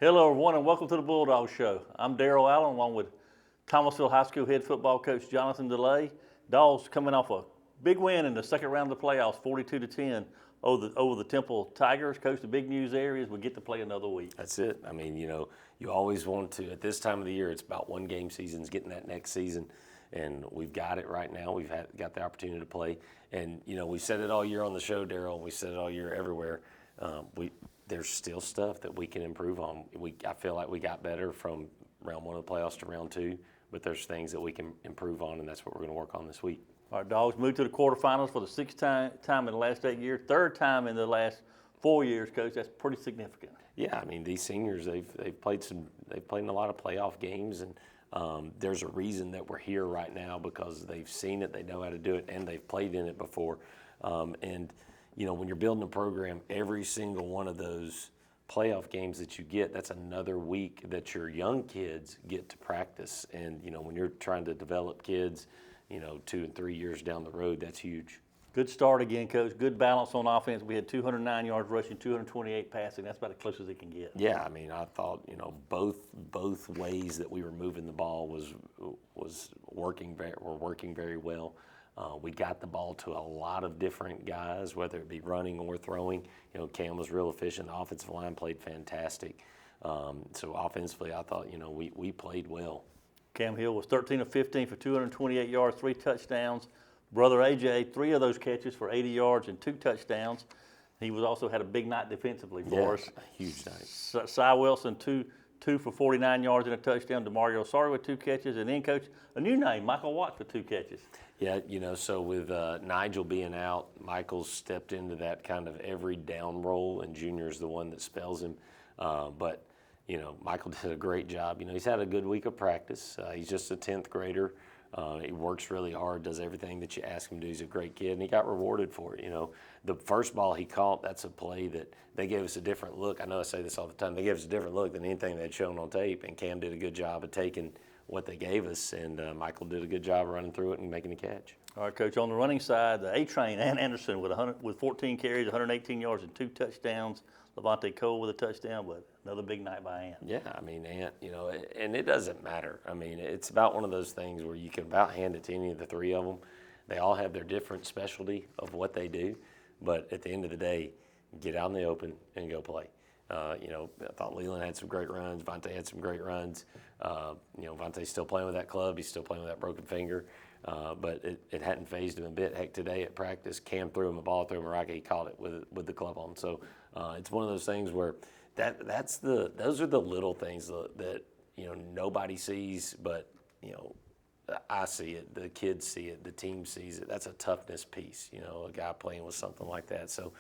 Hello, everyone, and welcome to the Bulldog Show. I'm Darrell Allen, along with Thomasville High School head football coach Jonathan DeLay. Dogs coming off a big win in the second round of the playoffs, 42-10 over the Temple Tigers. Coach, the big news there is we get to play another week. That's it. I mean, you always want to, at this time of the year, it's about one game seasons, getting that next season, and we've got it right now. We've got the opportunity to play, and, we've said it all year on the show, Darrell, and we said it all year everywhere. There's still stuff that we can improve on. I feel like we got better from round one of the playoffs to round two, but there's things that we can improve on, and that's what we're going to work on this week. Our Dogs moved to the quarterfinals for the sixth time in the last 8 years, third time in the last 4 years, Coach. That's pretty significant. Yeah, I mean, these seniors, they've played in a lot of playoff games, and there's a reason that we're here right now because they've seen it, they know how to do it, and they've played in it before. When you're building a program, every single one of those playoff games that you get, that's another week that your young kids get to practice. And, when you're trying to develop kids, 2 and 3 years down the road, that's huge. Good start again, Coach. Good balance on offense. We had 209 yards rushing, 228 passing. That's about as close as it can get. Yeah, I mean, I thought, both ways that we were moving the ball was working very well. We got the ball to a lot of different guys, whether it be running or throwing. Cam was real efficient. The offensive line played fantastic. So offensively, I thought, we played well. Cam Hill was 13 of 15 for 228 yards, 3 touchdowns. Brother AJ, 3 of those catches for 80 yards and 2 touchdowns. He also had a big night defensively for us. A huge night. Cy Wilson, two for 49 yards and a touchdown. DeMario Sari with 2 catches. And then, Coach, a new name, Michael Watts with 2 catches. Yeah, so with Nigel being out, Michael's stepped into that kind of every down role, and Junior's the one that spells him. But Michael did a great job. He's had a good week of practice. He's just a 10th grader. He works really hard, does everything that you ask him to do. He's a great kid, and he got rewarded for it. The first ball he caught, that's a play that they gave us a different look. I know I say this all the time. They gave us a different look than anything they'd shown on tape, and Cam did a good job of taking what they gave us, and Michael did a good job of running through it and making a catch. All right, Coach, on the running side, the A-Train, Ant Anderson with 14 carries, 118 yards and 2 touchdowns. Levante Cole with a touchdown, but another big night by Ant. Yeah, I mean, Ant, and it doesn't matter. I mean, it's about one of those things where you can about hand it to any of the 3 of them. They all have their different specialty of what they do, but at the end of the day, get out in the open and go play. I thought Leland had some great runs. Vontae had some great runs. Vontae's still playing with that club. He's still playing with that broken finger. But it hadn't phased him a bit. Heck, today at practice, Cam threw him a ball, threw him a rocket. He caught it with the glove on. So it's one of those things where those are the little things that nobody sees, but I see it, the kids see it, the team sees it. That's a toughness piece. A guy playing with something like that. So.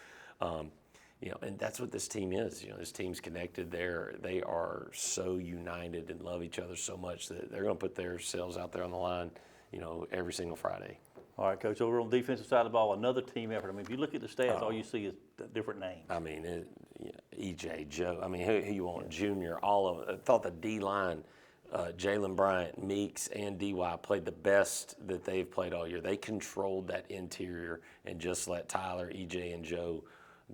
And that's what this team is. This team's connected. They are so united and love each other so much that they're going to put themselves out there on the line, every single Friday. All right, Coach, over on the defensive side of the ball, another team effort. I mean, if you look at the stats, all you see is different names. I mean, EJ, Joe. I mean, who you want? Junior, all of it. I thought the D-line, Jalen Bryant, Meeks, and DY played the best that they've played all year. They controlled that interior and just let Tyler, EJ, and Joe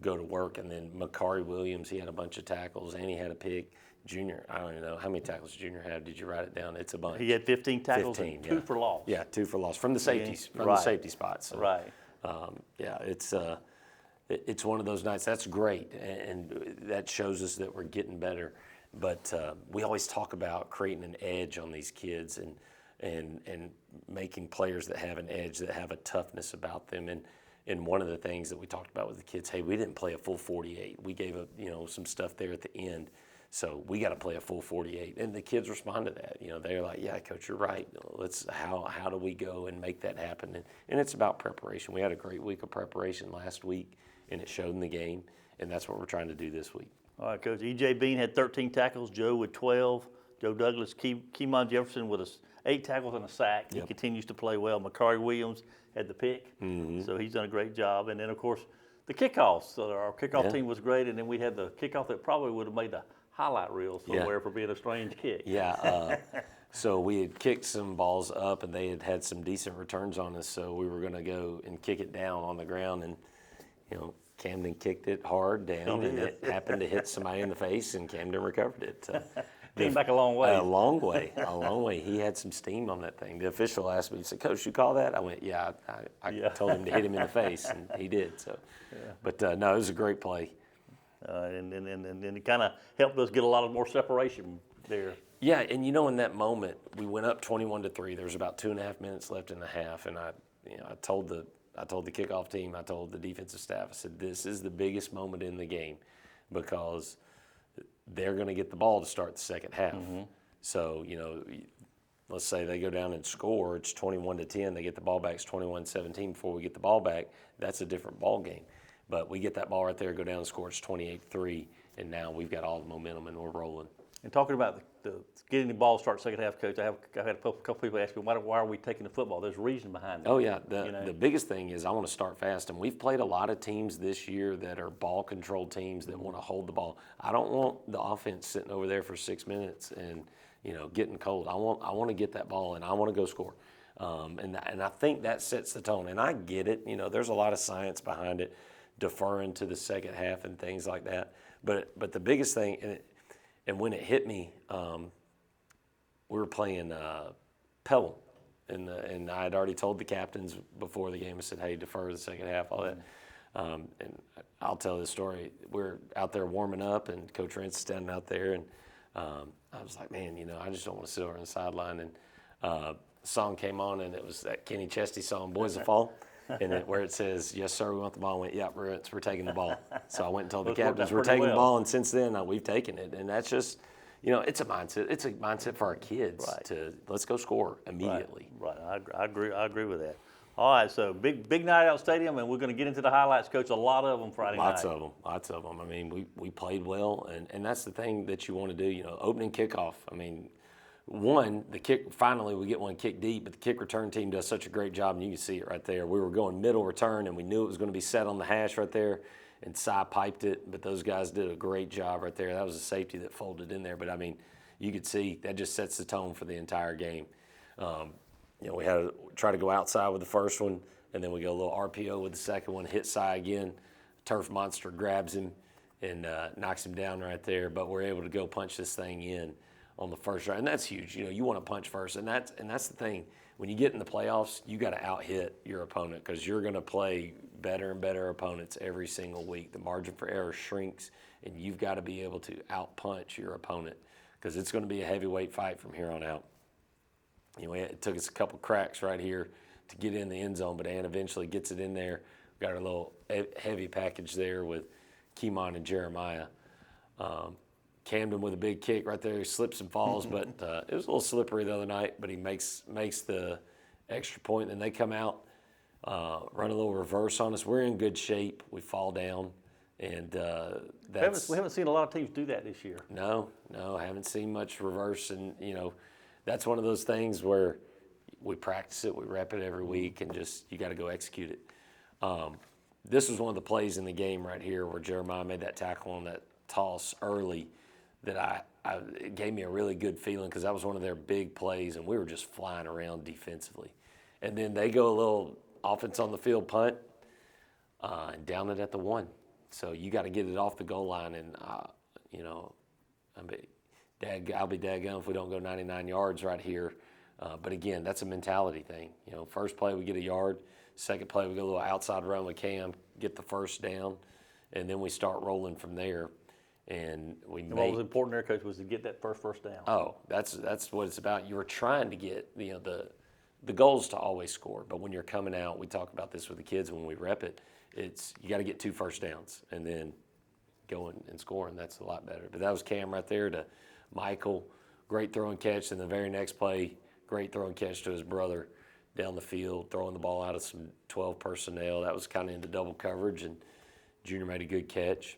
go to work. And then Makari Williams, he had a bunch of tackles, and he had a pick. Junior, I don't even know how many tackles Junior had. Did you write it down? It's a bunch. He had 15 tackles, 15, and 2 for loss. Yeah, 2 for loss from the safeties, the safety spots. So, right. It's one of those nights. That's great, and that shows us that we're getting better. But we always talk about creating an edge on these kids and making players that have an edge, that have a toughness about them. And one of the things that we talked about with the kids, hey, we didn't play a full 48. We gave up, some stuff there at the end. So we got to play a full 48. And the kids respond to that. They're like, yeah, Coach, you're right. How do we go and make that happen? And it's about preparation. We had a great week of preparation last week, and it showed in the game. And that's what we're trying to do this week. All right, Coach. E.J. Bean had 13 tackles. Joe with 12. Joe Douglas, Keemon Jefferson with 8 tackles and a sack. Yep. He continues to play well. Makari Williams had the pick, so he's done a great job. And then, of course, the kickoffs. So our kickoff team was great, and then we had the kickoff that probably would have made the highlight reel somewhere for being a strange kick. Yeah. So we had kicked some balls up, and they had some decent returns on us. So we were going to go and kick it down on the ground, and Camden kicked it hard down, and it happened to hit somebody in the face, and Camden recovered it. Came back a long way. A long way, a long way. He had some steam on that thing. The official asked me, he said, "Coach, you call that?" I went, "Yeah." I told him to hit him in the face, and he did. So, but no, it was a great play. And it kind of helped us get a lot of more separation there. Yeah, and in that moment, we went up 21-3. There was about 2.5 minutes left in the half, and I told the kickoff team, I told the defensive staff, I said, this is the biggest moment in the game because they're going to get the ball to start the second half. Mm-hmm. So, let's say they go down and score, it's 21-10, they get the ball back, it's 21-17 before we get the ball back. That's a different ball game. But we get that ball right there, go down and score, it's 28-3, and now we've got all the momentum and we're rolling. And talking about the getting the ball to start second half, Coach, I had a couple people ask me, why are we taking the football? There's a reason behind that. Oh, yeah. The biggest thing is I want to start fast. And we've played a lot of teams this year that are ball-controlled teams that want to hold the ball. I don't want the offense sitting over there for 6 minutes and, getting cold. I want to get that ball, and I want to go score. And I think that sets the tone. And I get it. There's a lot of science behind it, deferring to the second half and things like that. But the biggest thing, and when it hit me, we were playing Pelham, and I had already told the captains before the game. I said, "Hey, defer the second half, all that." And I'll tell this story. We're out there warming up, and Coach Rentz is standing out there, and I was like, "Man, I just don't want to sit over on the sideline." And the song came on, and it was that Kenny Chesty song, "Boys That Fall." And where it says, "Yes, sir, we want the ball," I went, "Yeah, we're taking the ball." So I went and told the captains we're taking the ball, and since then we've taken it. And that's just, it's a mindset. It's a mindset for our kids to let's go score immediately. Right. I agree with that. All right, so big night out stadium, and we're going to get into the highlights, Coach. A lot of them Friday night. Lots of them. I mean, we played well, and that's the thing that you want to do. Opening kickoff. I mean, the kick, finally we get one kick deep, but the kick return team does such a great job, and you can see it right there. We were going middle return, and we knew it was going to be set on the hash right there, and Cy piped it, but those guys did a great job right there. That was a safety that folded in there, but I mean, you could see that just sets the tone for the entire game. We had to try to go outside with the first one, and then we go a little RPO with the second one, hit Cy again. Turf monster grabs him and knocks him down right there, but we're able to go punch this thing in on the first drive, and that's huge. You want to punch first, and that's the thing. When you get in the playoffs, you got to out-hit your opponent because you're going to play better and better opponents every single week. The margin for error shrinks, and you've got to be able to out-punch your opponent because it's going to be a heavyweight fight from here on out. It took us a couple cracks right here to get in the end zone, but Ann eventually gets it in there. We got our little heavy package there with Keemon and Jeremiah. Camden with a big kick right there. He slips and falls, but it was a little slippery the other night, but he makes the extra point. Then they come out, run a little reverse on us. We're in good shape. We fall down, and we haven't seen a lot of teams do that this year. No, I haven't seen much reverse, and that's one of those things where we practice it, we rep it every week, and just you got to go execute it. This was one of the plays in the game right here where Jeremiah made that tackle on that toss early. That it gave me a really good feeling because that was one of their big plays, and we were just flying around defensively. And then they go a little offense on the field punt and down it at the 1. So you got to get it off the goal line, and I'll be daggone if we don't go 99 yards right here. But again, that's a mentality thing. First play we get a yard, second play we go a little outside run with Cam, get the first down, and then we start rolling from there. And what was important there, Coach, was to get that first down. Oh, that's what it's about. You were trying to get the goal is to always score, but when you're coming out, we talk about this with the kids when we rep it. It's you got to get 2 first downs and then go and score, and that's a lot better. But that was Cam right there to Michael, great throw and catch. And the very next play, great throw and catch to his brother down the field, throwing the ball out of some 12 personnel. That was kind of into double coverage, and Junior made a good catch.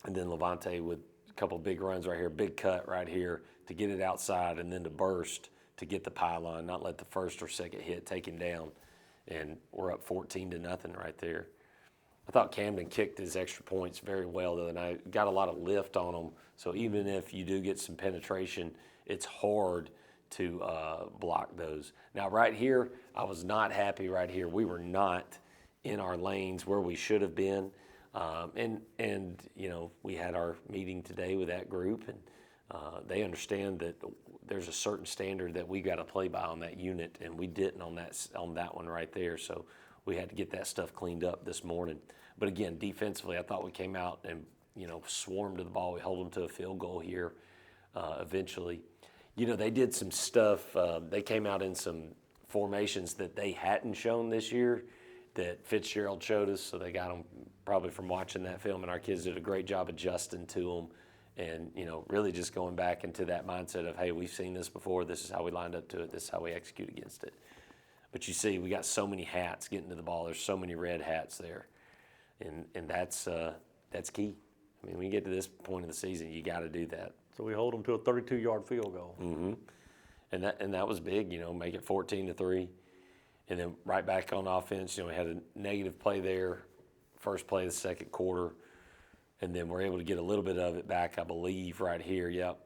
And then Levante with a couple big runs right here, big cut right here to get it outside and then to burst to get the pylon, not let the first or second hit take him down. And we're up 14-0 right there. I thought Camden kicked his extra points very well the other night. Got a lot of lift on them. So even if you do get some penetration, it's hard to block those. Now right here, I was not happy right here. We were not in our lanes where we should have been. And you know, we had our meeting today with that group, and they understand that there's a certain standard that we got to play by on that unit, and we didn't on that one right there. So we had to get that stuff cleaned up this morning. But again, defensively, I thought we came out and, you know, swarmed to the ball. We held them to a field goal here eventually. You know, they did some stuff. They came out in some formations that they hadn't shown this year that Fitzgerald showed us, so they got them probably from watching that film, and our kids did a great job adjusting to them and, you know, really just going back into that mindset of, hey, we've seen this before, this is how we lined up to it, this is how we execute against it. But you see, we got so many hats getting to the ball. There's so many red hats there, and that's key. I mean, when you get to this point of the season, you got to do that. So we hold them to a 32-yard field goal. Mm-hmm. And that was big, you know, make it 14-3. And then right back on offense, you know, we had a negative play there, first play of the second quarter, and then we're able to get a little bit of it back, I believe, right here. Yep.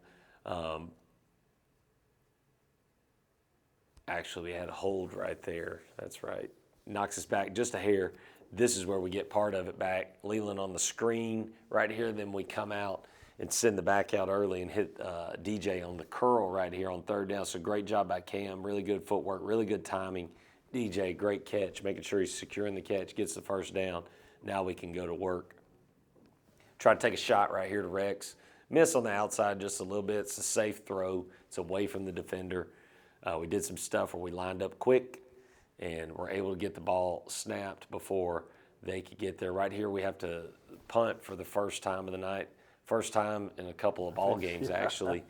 Actually, we had a hold right there. That's right. Knocks us back just a hair. This is where we get part of it back. Leland on the screen right here. Then we come out and send the back out early and hit DJ on the curl right here on third down. So great job by Cam. Really good footwork, really good timing. DJ, great catch, making sure he's securing the catch, gets the first down. Now we can go to work. Try to take a shot right here to Rex. Miss on the outside just a little bit. It's a safe throw. It's away from the defender. We did some stuff where we lined up quick and were able to get the ball snapped before they could get there. Right here we have to punt for the first time of the night. First time in a couple of ball games, actually.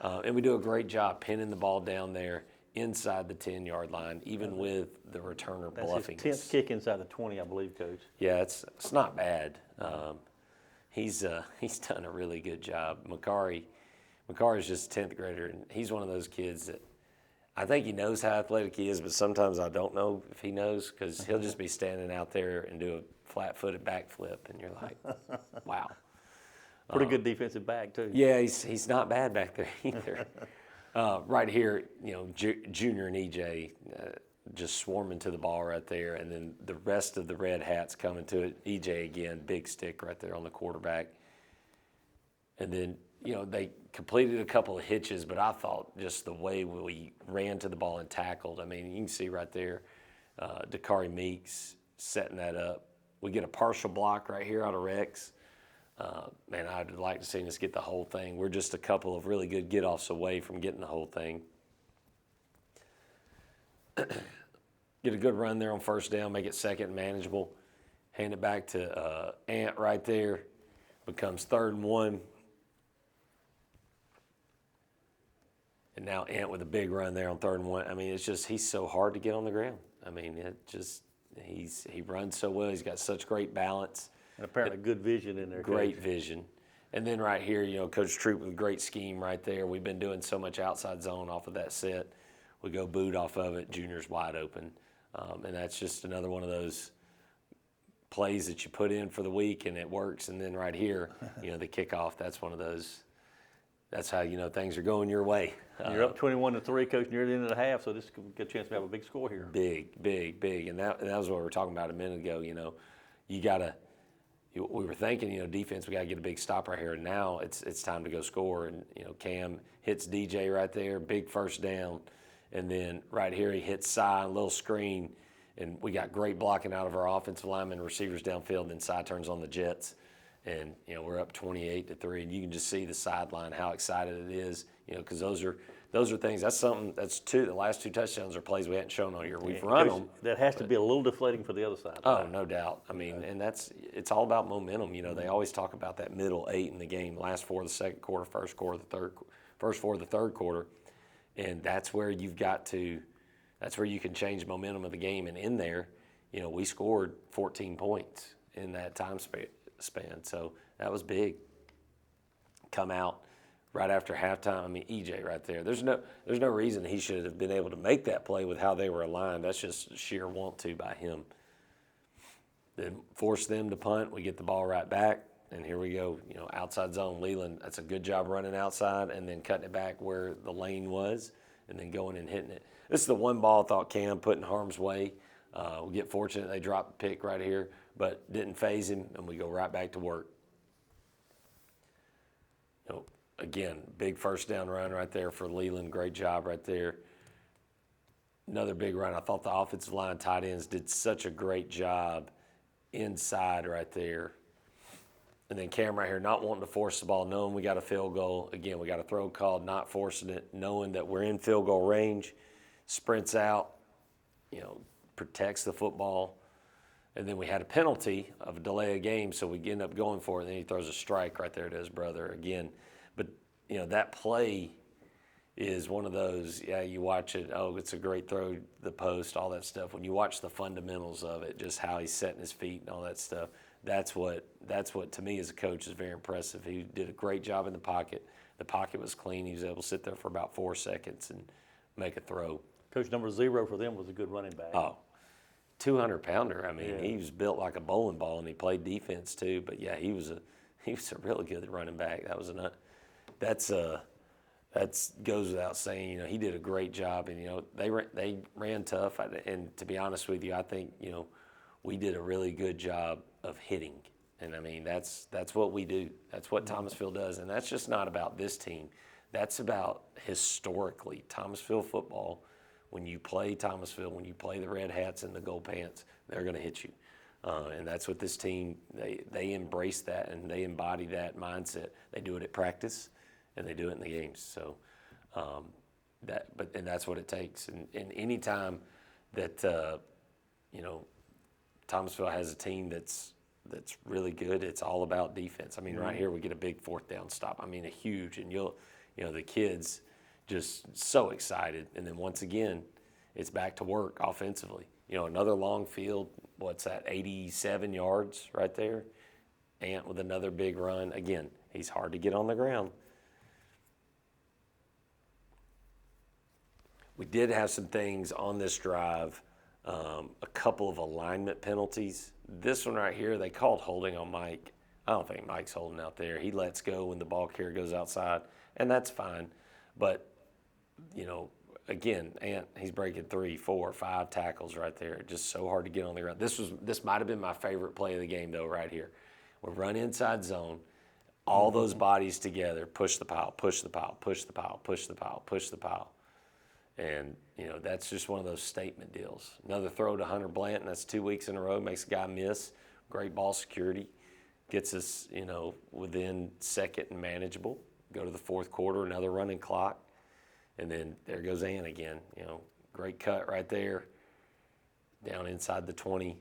And we do a great job pinning the ball down there inside the 10-yard line, even with the returner bluffing. That's his 10th kick inside the 20, I believe, Coach. Yeah, it's not bad. He's done a really good job. Makari's just a 10th grader, and he's one of those kids that I think he knows how athletic he is, but sometimes I don't know if he knows, because he'll just be standing out there and do a flat-footed backflip, and you're like, wow. Pretty good defensive back, too. Yeah, he's not bad back there either. Right here, you know, Junior and EJ just swarming to the ball right there, and then the rest of the red hats coming to it. EJ again, big stick right there on the quarterback. And then, you know, they completed a couple of hitches, but I thought just the way we ran to the ball and tackled, I mean, you can see right there, Dakari Meeks setting that up. We get a partial block right here out of Rex. Man, I'd like to see us get the whole thing. We're just a couple of really good get-offs away from getting the whole thing. Get a good run there on first down, make it second and manageable. Hand it back to Ant right there. Becomes 3rd and 1. And now Ant with a big run there on 3rd and 1. I mean, it's just he's so hard to get on the ground. I mean, he runs so well. He's got such great balance. And apparently good vision in there. Great Coach. vision. And then right here, you know, Coach Troop with a great scheme right there. We've been doing so much outside zone off of that set. We go boot off of it. Junior's wide open. And that's just another one of those plays that you put in for the week and it works. And then right here, you know, the kickoff, that's one of those. That's how you know things are going your way. You're up 21-3, Coach, near the end of the half, so this could get a chance to have a big score here. Big, big, big. And that was what we were talking about a minute ago. You know, we were thinking, you know, defense, we got to get a big stop right here. And now it's time to go score. And, you know, Cam hits DJ right there, big first down. And then right here he hits Cy, a little screen. And we got great blocking out of our offensive linemen, receivers downfield. And then Cy turns on the Jets. And, you know, we're up 28-3. And you can just see the sideline, how excited it is, you know, because those are things, that's something, the last 2 touchdowns are plays we hadn't shown all year. We've run them. That has to be a little deflating for the other side. Oh, no doubt. I mean, and it's all about momentum. You know, they always talk about that middle 8 in the game, last 4 of the second quarter, first 4 of the third quarter. And that's where you can change momentum of the game. And in there, you know, we scored 14 points in that time span. So that was big. Come out right after halftime. I mean, EJ right there. There's no reason he should have been able to make that play with how they were aligned. That's just sheer want to by him. Then force them to punt. We get the ball right back, and here we go. You know, outside zone. Leland. That's a good job running outside and then cutting it back where the lane was, and then going and hitting it. This is the one ball I thought Cam put in harm's way. We get fortunate they drop the pick right here, but didn't phase him, and we go right back to work. Again, big first down run right there for Leland. Great job right there. Another big run. I thought the offensive line tight ends did such a great job inside right there. And then Cam right here, not wanting to force the ball, knowing we got a field goal. Again, we got a throw called, not forcing it, knowing that we're in field goal range, sprints out, protects the football. And then we had a penalty of a delay of game, so we end up going for it. And then he throws a strike right there to his brother again. But, that play is one of those, you watch it, it's a great throw, the post, all that stuff. When you watch the fundamentals of it, just how he's setting his feet and all that stuff, that's what to me as a coach is very impressive. He did a great job in the pocket. The pocket was clean. He was able to sit there for about 4 seconds and make a throw. Coach, number 0 for them was a good running back. 200-pounder. I mean, He was built like a bowling ball, and he played defense too. But he was a really good running back. That goes without saying. He did a great job, and they ran tough. And to be honest with you, I think we did a really good job of hitting. And I mean, that's what we do. That's what Thomasville does, and that's just not about this team. That's about historically Thomasville football. When you play Thomasville, when you play the Red Hats and the Gold Pants, they're going to hit you. And that's what this team, they embrace that and they embody that mindset. They do it at practice and they do it in the games. So that's what it takes. And any time that Thomasville has a team that's really good, it's all about defense. I mean, right here we get a big 4th down stop. I mean, a huge, and the kids just so excited. And then once again, it's back to work offensively. Another long field, 87 yards right there. Ant with another big run. Again, he's hard to get on the ground. We did have some things on this drive, a couple of alignment penalties. This one right here, they called holding on Mike. I don't think Mike's holding out there. He lets go when the ball carrier goes outside, and that's fine. But, again, Ant, he's breaking 3, 4, 5 tackles right there. Just so hard to get on the ground. This might have been my favorite play of the game, though, right here. We run inside zone, all those bodies together, push the pile, push the pile, push the pile, push the pile, push the pile. And, that's just one of those statement deals. Another throw to Hunter Blanton, that's 2 weeks in a row, makes a guy miss. Great ball security. Gets us, within second and manageable. Go to the 4th quarter, another running clock. And then there goes Ant again. Great cut right there. Down inside the 20.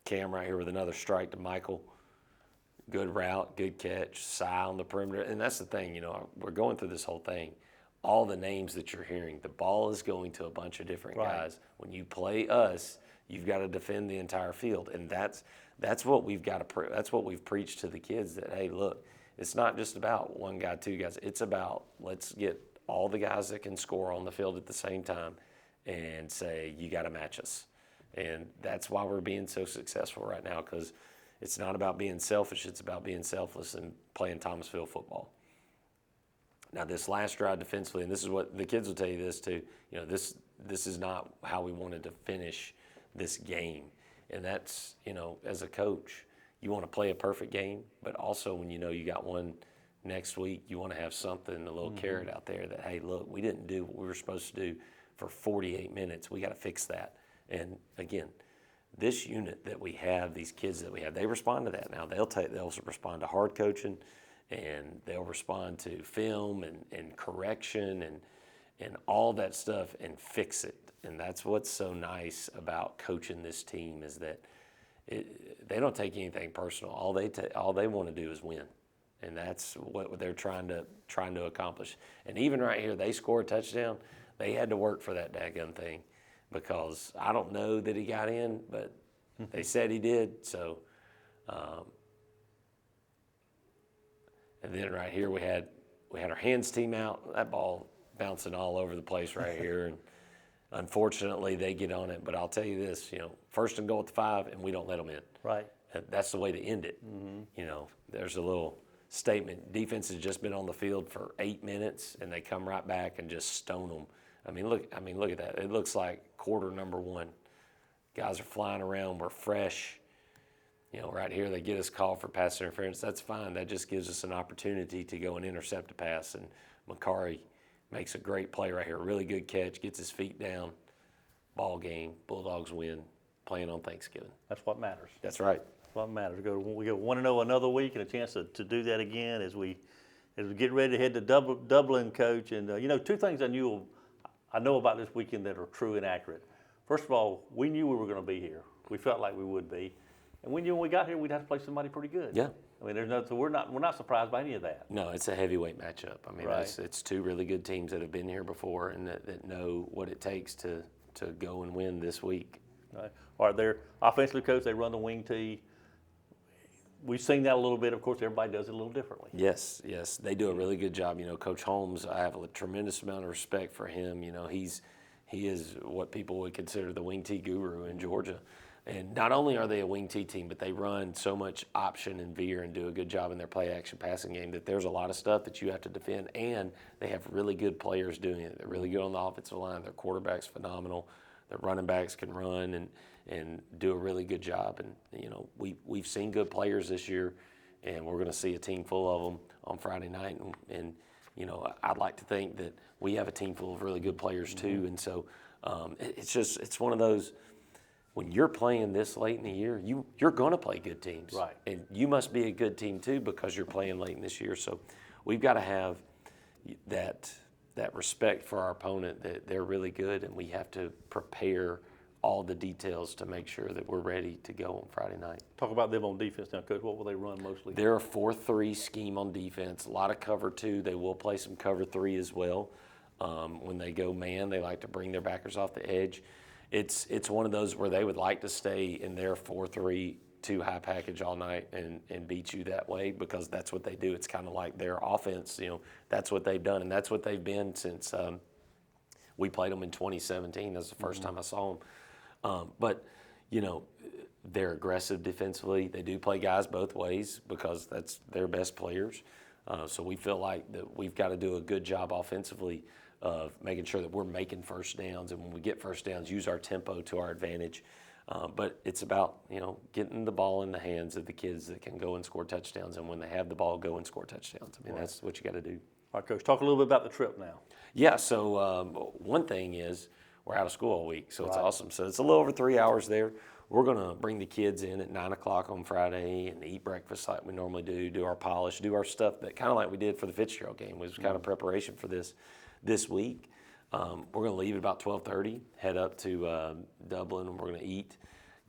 Cam right here with another strike to Michael. Good route, good catch. Cy on the perimeter. And that's the thing, we're going through this whole thing. All the names that you're hearing, the ball is going to a bunch of different guys. When you play us, you've got to defend the entire field. And that's what we've got to that's what we've preached to the kids, that, hey, look, it's not just about one guy, 2 guys. It's about, let's get all the guys that can score on the field at the same time and say, you got to match us. And that's why we're being so successful right now, because it's not about being selfish. It's about being selfless and playing Thomasville football. Now, this last drive defensively, and this is what the kids will tell you this too, this is not how we wanted to finish this game. And that's, as a coach, you want to play a perfect game, but also when you got one next week, you want to have something, a little carrot out there that, hey, look, we didn't do what we were supposed to do for 48 minutes. We got to fix that. And again, this unit that we have, these kids that we have, they respond to that now. They'll respond to hard coaching, and they'll respond to film and correction and all that stuff and fix it. And that's what's so nice about coaching this team, is that they don't take anything personal. All they want to do is win. And that's what they're trying to accomplish. And even right here, they score a touchdown. They had to work for that daggum thing, because I don't know that he got in, but they said he did. So, and then right here we had our hands team out. That ball bouncing all over the place right here, and unfortunately they get on it. But I'll tell you this, 1st and goal at the 5, and we don't let them in. Right. That's the way to end it. There's a little statement. Defense has just been on the field for 8 minutes, and they come right back and just stone them. I mean, look at that. It looks like quarter number 1. Guys are flying around. We're fresh. You know, right here they get us called for pass interference. That's fine. That just gives us an opportunity to go and intercept a pass. And Makari makes a great play right here. Really good catch. Gets his feet down. Ball game. Bulldogs win. Playing on Thanksgiving. That's what matters. That's right. That's what matters. We go 1-0 another week and a chance to do that again as we get ready to head to Dublin, Coach. And you know, two things I know about this weekend that are true and accurate. First of all, we knew we were going to be here. We felt like we would be, and we knew when we got here we'd have to play somebody pretty good. Yeah. I mean, so we're not surprised by any of that. No, it's a heavyweight matchup. I mean, Right. it's two really good teams that have been here before and that know what it takes to go and win this week. Right. All right, they're offensively, Coach. They run the wing tee. We've seen that a little bit. Of course, everybody does it a little differently. Yes, they do a really good job. You know, Coach Holmes, I have a tremendous amount of respect for him. You know, he is what people would consider the wing tee guru in Georgia. And not only are they a wing tee team, but they run so much option and veer and do a good job in their play action passing game that there's a lot of stuff that you have to defend. And they have really good players doing it. They're really good on the offensive line. Their quarterback's phenomenal. Their running backs can run and do a really good job. And, you know, we've seen good players this year, and we're going to see a team full of them on Friday night. And you know, I'd like to think that we have a team full of really good players too. And so it's one of those, when you're playing this late in the year, you're going to play good teams. Right. And you must be a good team too because you're playing late in this year. So we've got to have that respect for our opponent, that they're really good, and we have to prepare all the details to make sure that we're ready to go on Friday night. Talk about them on defense now, Coach. What will they run mostly? They're a 4-3 scheme on defense. A lot of cover 2. They will play some cover 3 as well. When they go man, they like to bring their backers off the edge. It's one of those where they would like to stay in their 4-3 2 high package all night and beat you that way because that's what they do. It's kind of like their offense. You know, that's what they've done, and that's what they've been since we played them in 2017. That's the first time I saw them. But, you know, they're aggressive defensively. They do play guys both ways because that's their best players. So we feel like that we've got to do a good job offensively of making sure that we're making first downs, and when we get first downs, use our tempo to our advantage. But it's about, you know, getting the ball in the hands of the kids that can go and score touchdowns, and when they have the ball, go and score touchdowns. I mean, That's what you got to do. All right, Coach, talk a little bit about the trip now. Yeah, so one thing is we're out of school all week, so it's Right. awesome. So it's a little over 3 hours there. We're going to bring the kids in at 9 o'clock on Friday and eat breakfast like we normally do our polish, do our stuff that kind of like we did for the Fitzgerald game. It was kind of preparation for this week. We're going to leave at about 12:30, head up to Dublin, and we're going to eat,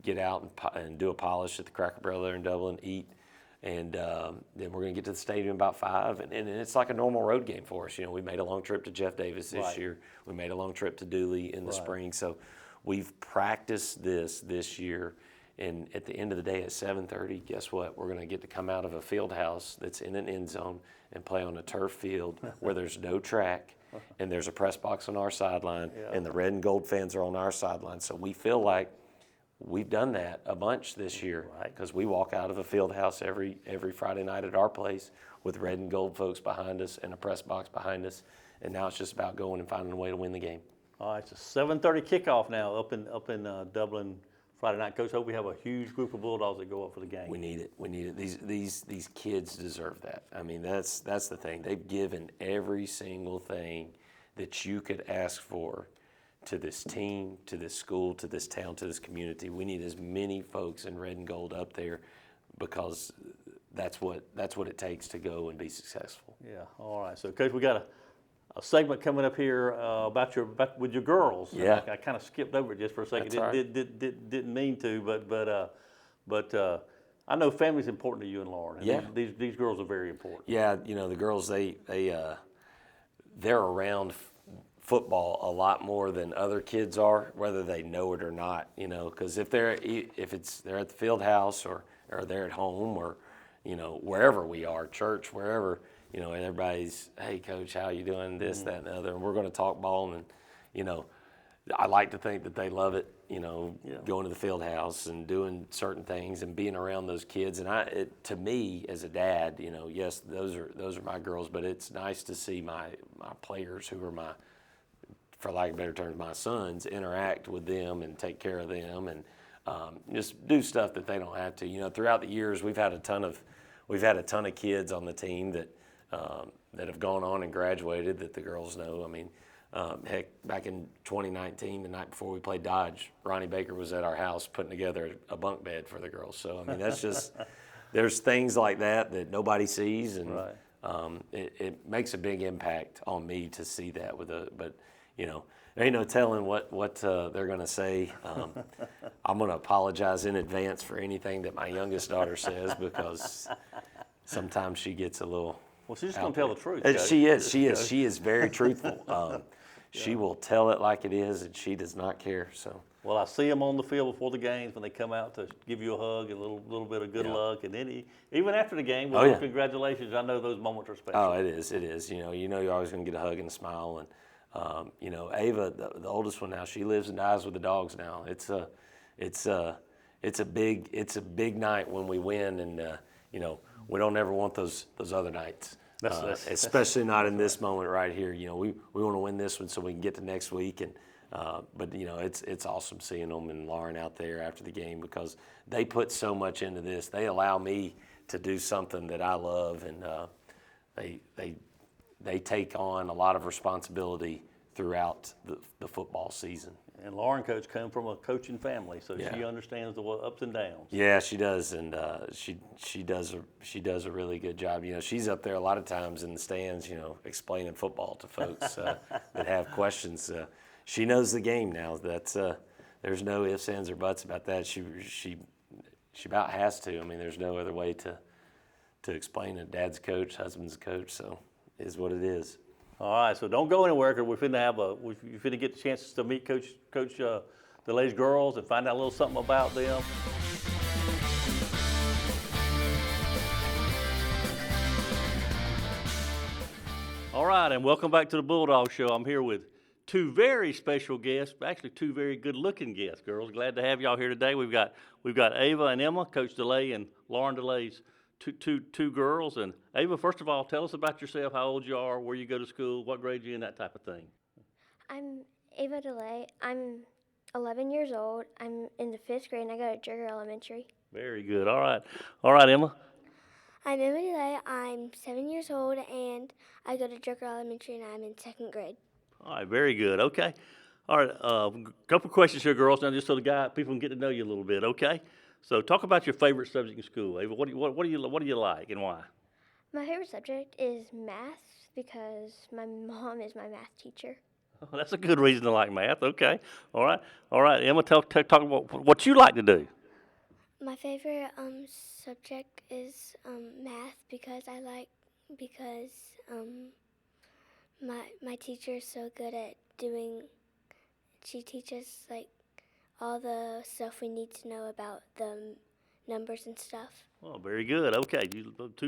get out and do a polish at the Cracker Barrel there in Dublin, eat, and then we're going to get to the stadium about 5, and it's like a normal road game for us. You know, we made a long trip to Jeff Davis this Right. year. We made a long trip to Dooley in the Right. spring. So we've practiced this year, and at the end of the day at 7:30, guess what? We're going to get to come out of a field house that's in an end zone and play on a turf field where there's no track, and there's a press box on our sideline, Yeah. and the red and gold fans are on our sideline. So we feel like we've done that a bunch this year Right. because we walk out of a field house every Friday night at our place with red and gold folks behind us and a press box behind us, and now it's just about going and finding a way to win the game. All right, it's a 7:30 kickoff now up in Dublin Friday night. Coach, hope we have a huge group of Bulldogs that go up for the game. We need it. These kids deserve that. I mean, that's the thing. They've given every single thing that you could ask for to this team, to this school, to this town, to this community. We need as many folks in red and gold up there because that's what it takes to go and be successful. Yeah. All right. So, Coach, we got a segment coming up here with your girls. Yeah. I kind of skipped over it just for a second. That's all right. Didn't mean to, but I know family's important to you and Lauren. And Yeah. These girls are very important. Yeah, you know, the girls they're around football a lot more than other kids are, whether they know it or not. You know, because if they're at the field house or they're at home or, you know, wherever we are, church, wherever, you know, and everybody's, hey, Coach, how you doing? This, that, and the other, and we're going to talk ball, and you know, I like to think that they love it. You know, Yeah. going to the field house and doing certain things and being around those kids. And to me, as a dad, you know, yes, those are my girls, but it's nice to see my players who are my for lack of better terms, my sons interact with them and take care of them and just do stuff that they don't have to. You know, throughout the years, we've had a ton of kids on the team that have gone on and graduated that the girls know. I mean, heck, back in 2019, the night before we played Dodge, Ronnie Baker was at our house putting together a bunk bed for the girls. So I mean, that's just there's things like that nobody sees, and Right. it makes a big impact on me to see that but you know, there ain't no telling what they're going to say. I'm going to apologize in advance for anything that my youngest daughter says because sometimes she gets a little. Well, she's just going to tell the truth. She is very truthful. She will tell it like it is, and she does not care. So. Well, I see them on the field before the games when they come out to give you a hug and a little bit of good luck, and then even after the game, with congratulations. I know those moments are special. Oh, it is. You know, you're always going to get a hug and a smile, and you know, Ava, the oldest one now, she lives and dies with the dogs now. It's a big night when we win, and you know, we don't ever want those other nights. Especially not in this moment right here. You know, we want to win this one so we can get to next week. And but you know, it's awesome seeing them and Lauren out there after the game because they put so much into this. They allow me to do something that I love, and they take on a lot of responsibility throughout the football season. And Lauren, Coach, come from a coaching family, so she understands the ups and downs. Yeah, she does, and she does a really good job. You know, she's up there a lot of times in the stands, you know, explaining football to folks that have questions. She knows the game now. That's there's no ifs, ands, or buts about that. She about has to. I mean, there's no other way to explain it. Dad's a coach, husband's a coach, so it is what it is. All right, so don't go anywhere because we're finna get the chances to meet Coach DeLay's girls and find out a little something about them. All right, and welcome back to the Bulldog Show. I'm here with two very special guests, actually two very good-looking guests, girls. Glad to have y'all here today. We've got Ava and Emma, Coach DeLay and Lauren DeLay's two girls. And Ava, first of all, tell us about yourself, how old you are, where you go to school, what grade you're in, that type of thing. I'm Ava DeLay. I'm 11 years old. I'm in the 5th grade, and I go to Jurger Elementary. Very good. All right, Emma. I'm Emma DeLay. I'm 7 years old, and I go to Jurger Elementary, and I'm in 2nd grade. All right, very good. Okay. All right, a couple questions here, girls, now just so people can get to know you a little bit, okay? So talk about your favorite subject in school, Ava. What do you like and why? My favorite subject is math because my mom is my math teacher. Oh, that's a good reason to like math. Okay. All right. Emma, talk about what you like to do. My favorite subject is math because my teacher is so good at doing. She teaches like all the stuff we need to know about the numbers and stuff. Oh, very good. Okay,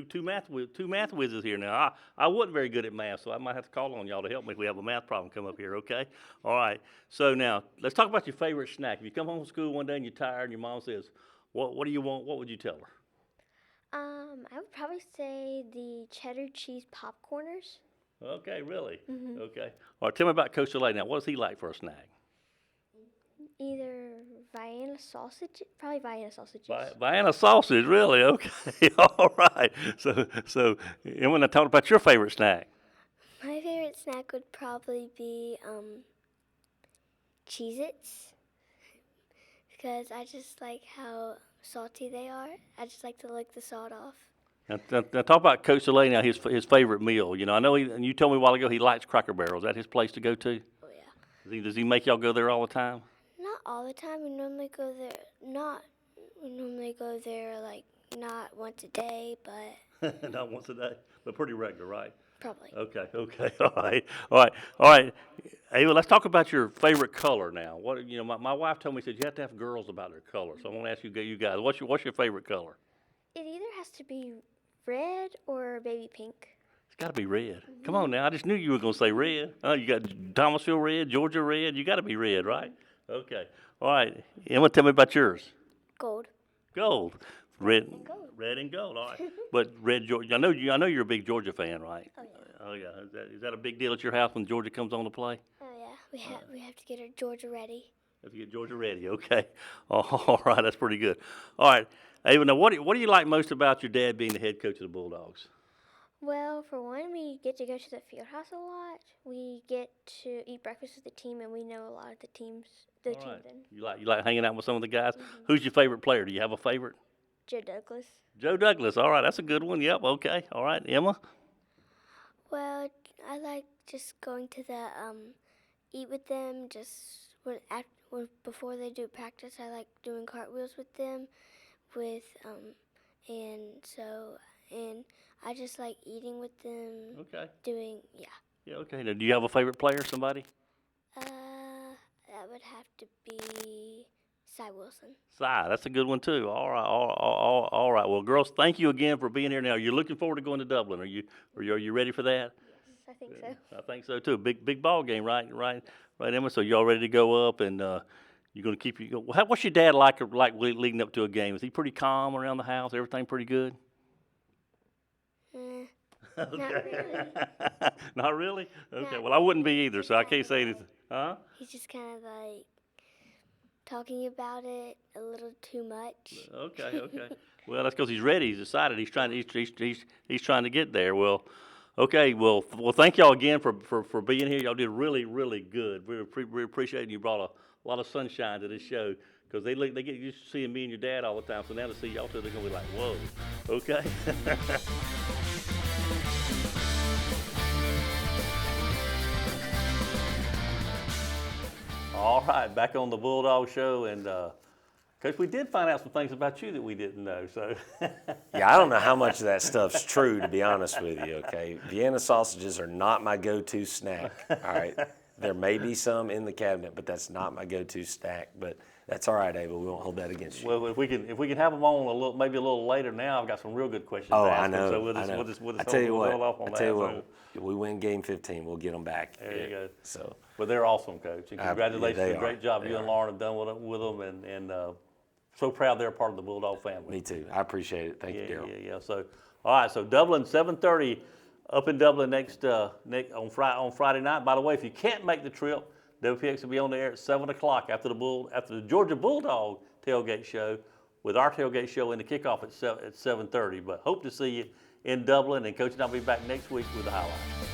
two math whizzes here now. I wasn't very good at math, so I might have to call on y'all to help me if we have a math problem come up here. Okay. All right. So now let's talk about your favorite snack. If you come home from school one day and you're tired, and your mom says, "What do you want?" What would you tell her? I would probably say the cheddar cheese popcorners. Okay, really? Mm-hmm. Okay. All right, tell me about Coach DeLay now. What does he like for a snack? Either Vienna sausage, probably Vienna sausages. Vienna sausage, really? Okay. All right. So, Emma, now talk about your favorite snack. My favorite snack would probably be Cheez-Its because I just like how salty they are. I just like to lick the salt off. Now talk about Coach DeLay now, his favorite meal. You know, I know and you told me a while ago he likes Cracker Barrel. Is that his place to go to? Oh, yeah. Does he make y'all go there all the time? Not all the time. We normally go there like not once a day, but Not once a day, but pretty regular, right? probably. Okay. All right. Ava, let's talk about your favorite color now. My wife told me, said you have to have girls about their color. So I want to ask you guys, what's your favorite color? It either has to be red or baby pink. It's got to be red. Mm-hmm. Come on now, I just knew you were going to say red. You got Thomasville red, Georgia red. You got to be red, right? Okay. All right. Emma, tell me about yours. Gold. Gold. Red. Gold. Red and gold. All right. But red Georgia. I know you're a big Georgia fan, right? Oh, yeah. Oh yeah. Is that a big deal at your house when Georgia comes on to play? Oh, yeah. We have to get our Georgia ready. Have to get Georgia ready. Okay. All right. That's pretty good. All right. Ava, now what do you like most about your dad being the head coach of the Bulldogs? Well, for one, we get to go to the field house a lot. We get to eat breakfast with the team, and we know a lot of the teams. All right. You like hanging out with some of the guys? Mm-hmm. Who's your favorite player? Do you have a favorite? Joe Douglas. Joe Douglas. All right. That's a good one. Yep. Okay. All right. Emma? Well, I like just going to the eat with them. Just before they do practice, I like doing cartwheels with them. And I just like eating with them. Okay. Yeah. Yeah. Okay. Now, do you have a favorite player? Somebody? That would have to be Cy Wilson. Cy, that's a good one too. All right, all right. Well, girls, thank you again for being here. Now, you're looking forward to going to Dublin. Are you ready for that? Yes, I think so. I think so too. Big ball game, right, Emma. So y'all ready to go up, and you're going to keep you. What's your dad like leading up to a game? Is he pretty calm around the house? Everything pretty good? Not really. Not really? Okay. Not Well, I wouldn't be either, so I can't say anything. Huh? He's just kind of like talking about it a little too much. Okay. Well, that's because he's ready. He's decided. He's trying to get there. Well, okay. Well, thank y'all again for being here. Y'all did really good. We appreciate it. You brought a lot of sunshine to this show because they get used to seeing me and your dad all the time. So now to see y'all two, they're gonna be like, whoa. Okay. All right, back on the Bulldog Show, and Coach, we did find out some things about you that we didn't know. So, Yeah, I don't know how much of that stuff's true, to be honest with you, okay? Vienna sausages are not my go-to snack, all right? There may be some in the cabinet, but that's not my go-to snack. But that's all right, Ava. We won't hold that against you. well, if we can have them on maybe a little later. Now I've got some real good questions. Oh, to ask I know. them, so I know. we'll I just tell you hold what. off on I tell you that. what. We win game 15. We'll get them back. There you go. So, But they're awesome, Coach, and congratulations. they Great are. job They you and are. Lauren have done with them, and so proud they're part of the Bulldog family. me too. I appreciate it. Thank you, Darrell. Yeah. So, all right. So Dublin, 7:30, up in Dublin on Friday night. By the way, if you can't make the trip, WPX will be on the air at 7 o'clock after the Georgia Bulldog tailgate show, with our tailgate show in the kickoff at 7:30. But hope to see you in Dublin, and Coach and I'll be back next week with the highlights.